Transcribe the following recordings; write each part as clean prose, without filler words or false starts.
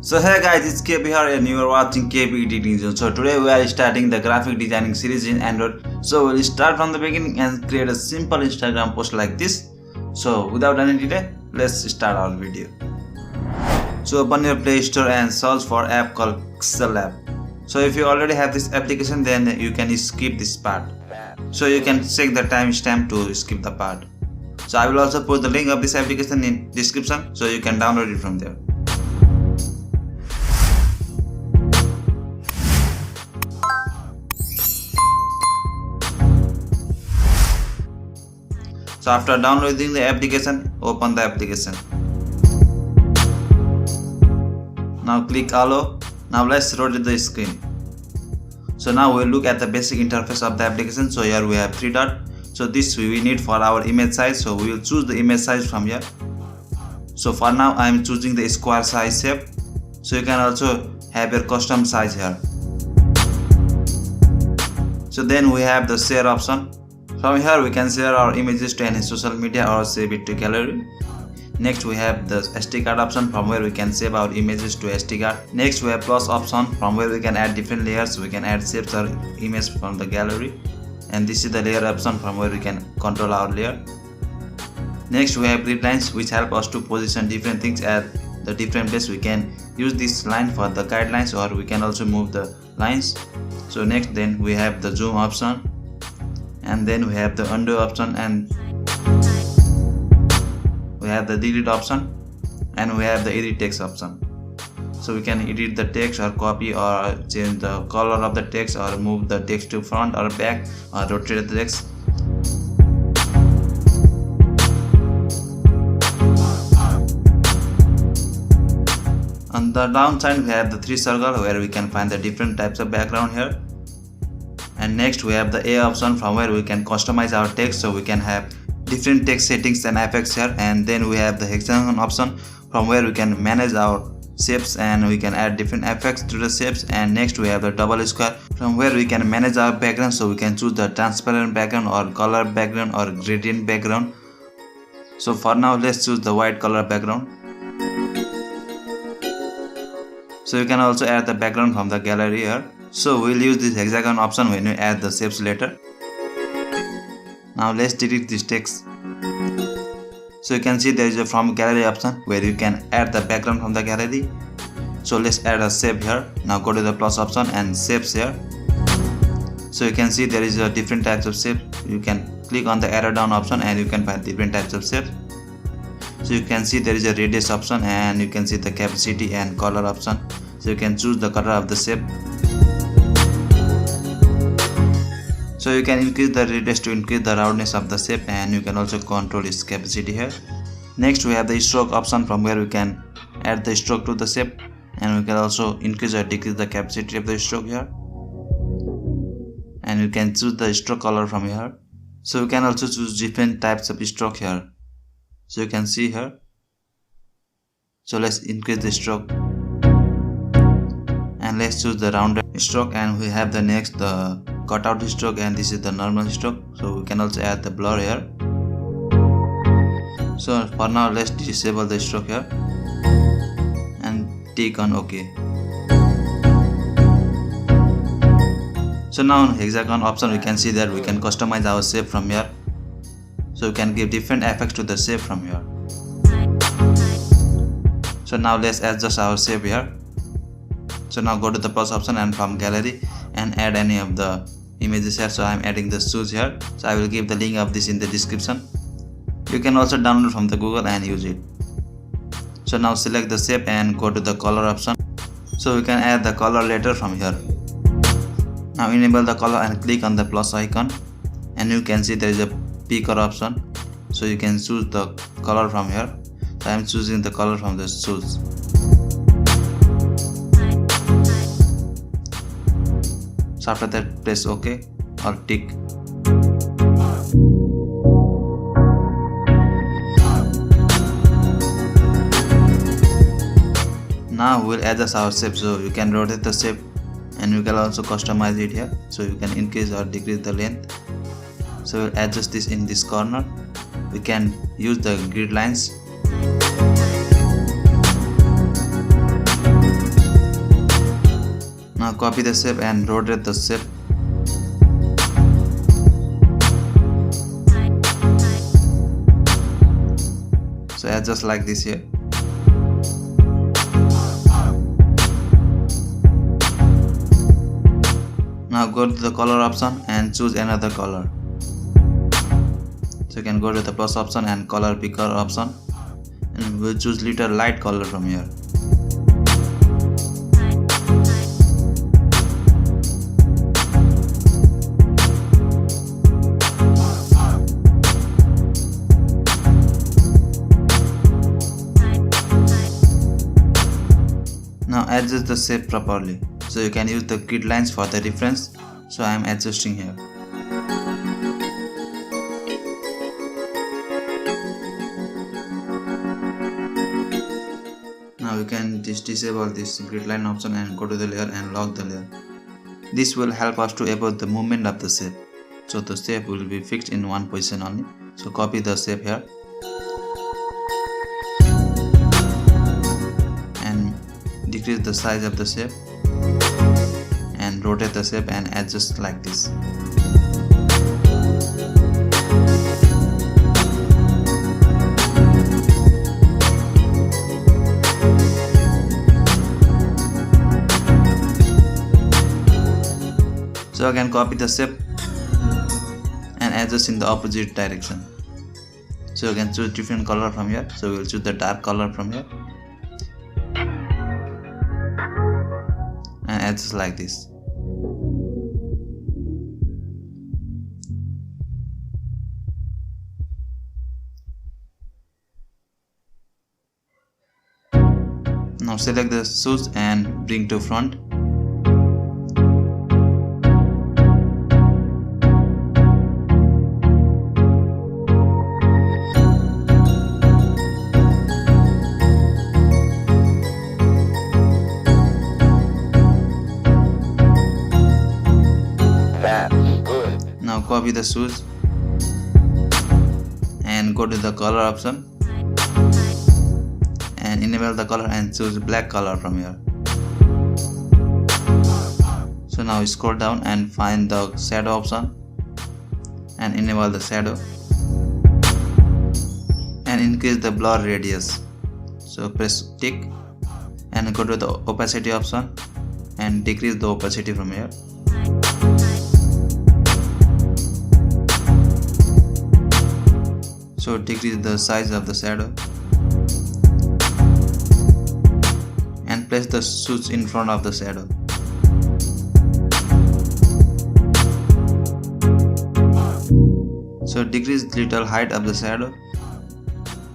So hey guys, it's KB here and you are watching KB Editing Zone. So today we are starting the graphic designing series in Android. So we'll start from the beginning and create a simple Instagram post like this. So without any delay, let's start our video. So open your Play Store and search for app called Pixellab. So if you already have this application, then you can skip this part. So you can check the timestamp to skip the part. So I will also put the link of this application in description so you can download it from there. So after downloading the application, open the application. Now click allow. Now let's rotate the screen. So now we'll look at the basic interface of the application. So here we have 3 dots. So this we need for our image size. So we will choose the image size from here. So for now I am choosing the square size shape. So you can also have your custom size here. So then we have the share option. From here we can share our images to any social media or save it to gallery. Next we have the SD card option, from where we can save our images to SD card. Next we have plus option, from where we can add different layers. We can add shapes or image from the gallery. And this is the layer option, from where we can control our layer. Next we have grid lines, which help us to position different things at the different place. We can use this line for the guidelines, or we can also move the lines. So next then we have the zoom option. And then we have the undo option, and we have the delete option, and we have the edit text option. So we can edit the text or copy or change the color of the text, or move the text to front or back, or rotate the text. On the downside we have the 3 circle, where we can find the different types of background here. And next we have the A option, from where we can customize our text. So we can have different text settings and effects here. And then we have the hexagon option, from where we can manage our shapes and we can add different effects to the shapes. And next we have the double square, from where we can manage our background. So we can choose the transparent background or color background or gradient background. So for now let's choose the white color background. So you can also add the background from the gallery here. So we'll use this hexagon option when we add the shapes later. Now let's delete this text. So you can see there is a from gallery option, where you can add the background from the gallery. So let's add a shape here. Now go to the plus option and shapes here. So you can see there is a different types of shape. You can click on the arrow down option and you can find different types of shapes. So you can see there is a radius option, and you can see the capacity and color option. So you can choose the color of the shape. So you can increase the radius to increase the roundness of the shape, and you can also control its capacity here. Next we have the stroke option, from where we can add the stroke to the shape, and we can also increase or decrease the capacity of the stroke here. And you can choose the stroke color from here. So you can also choose different types of stroke here. So you can see here. So let's increase the stroke. And let's choose the rounded stroke, and we have the next the cutout stroke, and this is the normal stroke. So we can also add the blur here. So for now let's disable the stroke here and click on OK. So now on hexagon option we can see that we can customize our shape from here. So we can give different effects to the shape from here. So now let's adjust our shape here. So now go to the plus option and from gallery and add any of the images here. So I am adding the shoes here. So I will give the link of this in the description. You can also download from the Google and use it. So now select the shape and go to the color option. So we can add the color later from here. Now enable the color and click on the plus icon, and you can see there is a picker option. So you can choose the color from here. So I am choosing the color from the shoes. So after that press OK or tick. Now we'll adjust our shape. So you can rotate the shape, and you can also customize it here. So you can increase or decrease the length. So we'll adjust this in this corner. We can use the grid lines. copy the shape and rotate the shape. So adjust like this here. Now go to the color option and choose another color. So you can go to the plus option and color picker option, and we'll choose little light color from here. Now adjust the shape properly. So you can use the grid lines for the reference. So I am adjusting here. Now you can just disable this grid line option and go to the layer and lock the layer. This will help us to avoid the movement of the shape. So the shape will be fixed in one position only. So copy the shape here. And decrease the size of the shape. And rotate the shape and adjust like this. So I can copy the shape and adjust in the opposite direction. So you can choose different color from here. So we will choose the dark color from here and adjust like this. Now select the shoes and bring to front. Now copy the shoes and go to the color option and enable the color and choose black color from here. So now scroll down and find the shadow option and enable the shadow and increase the blur radius. So press tick and go to the opacity option and decrease the opacity from here. So decrease the size of the shadow and place the shoes in front of the shadow. So decrease little height of the shadow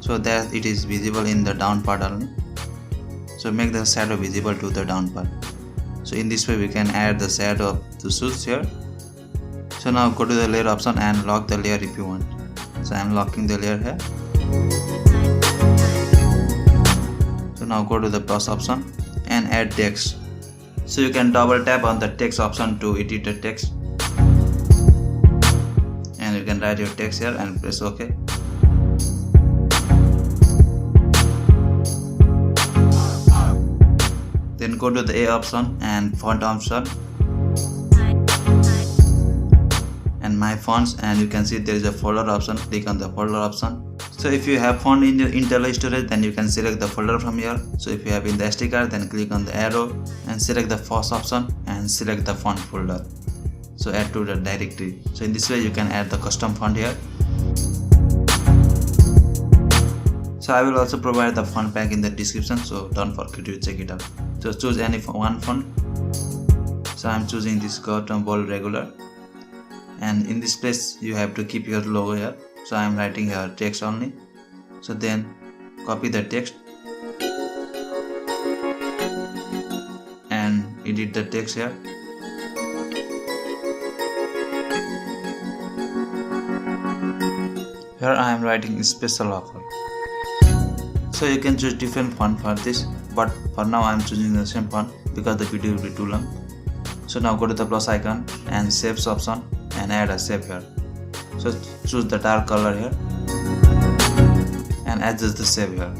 so that it is visible in the down part only. So make the shadow visible to the down part. So in this way we can add the shadow of the shoes here. So now go to the layer option and lock the layer if you want. So I am locking the layer here. So now go to the plus option and add text. So you can double tap on the text option to edit the text. And you can write your text here and press OK. Then go to the A option and font option and my fonts, and you can see there is a folder option. Click on the folder option. So if you have font in your internal storage, then you can select the folder from here. So if you have in the SD card, then click on the arrow and select the first option and select the font folder. So add to the directory. So in this way you can add the custom font here. So I will also provide the font pack in the description, so don't forget to check it out. So choose any one font. So I am choosing this Gotham Bold Regular. And in this place you have to keep your logo here. So I am writing here text only. So then copy the text and edit the text here. Here I am writing special offer. So you can choose different font for this, but for now I am choosing the same font because the video will be too long. So now go to the plus icon and shapes option and add a shape here. So choose the dark color here and adjust the shape here.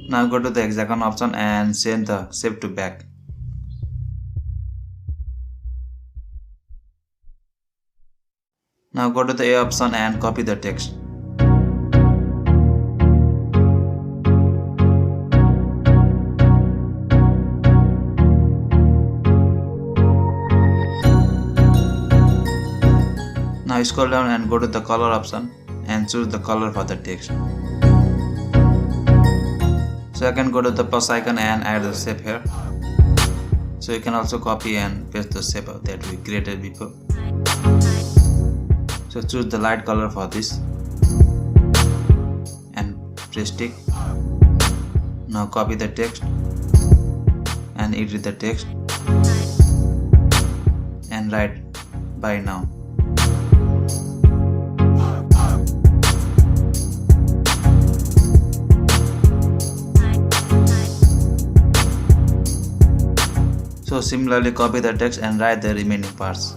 Now go to the hexagon option and send the shape to back. Now go to the A option and copy the text. Now scroll down and go to the color option and choose the color for the text. So I can go to the plus icon and add the shape here. So you can also copy and paste the shape that we created before. So choose the light color for this and press tick. Now copy the text and edit the text and write buy now. So similarly copy the text and write the remaining parts.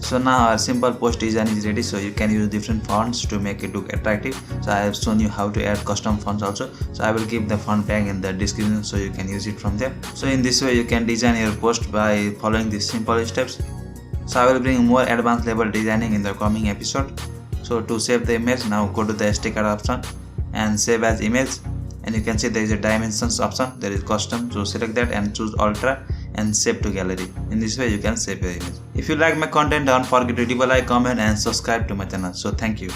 So now our simple post design is ready, so you can use different fonts to make it look attractive. So I have shown you how to add custom fonts also. So I will keep the font tag in the description so you can use it from there. So in this way you can design your post by following these simple steps. So I will bring more advanced level designing in the coming episode. So to save the image, now go to the SD card option and save as image, and you can see there is a dimensions option, there is custom, so select that and choose ultra and save to gallery. In this way you can save your image. If you like my content, don't forget to leave a like, comment and subscribe to my channel. So thank you.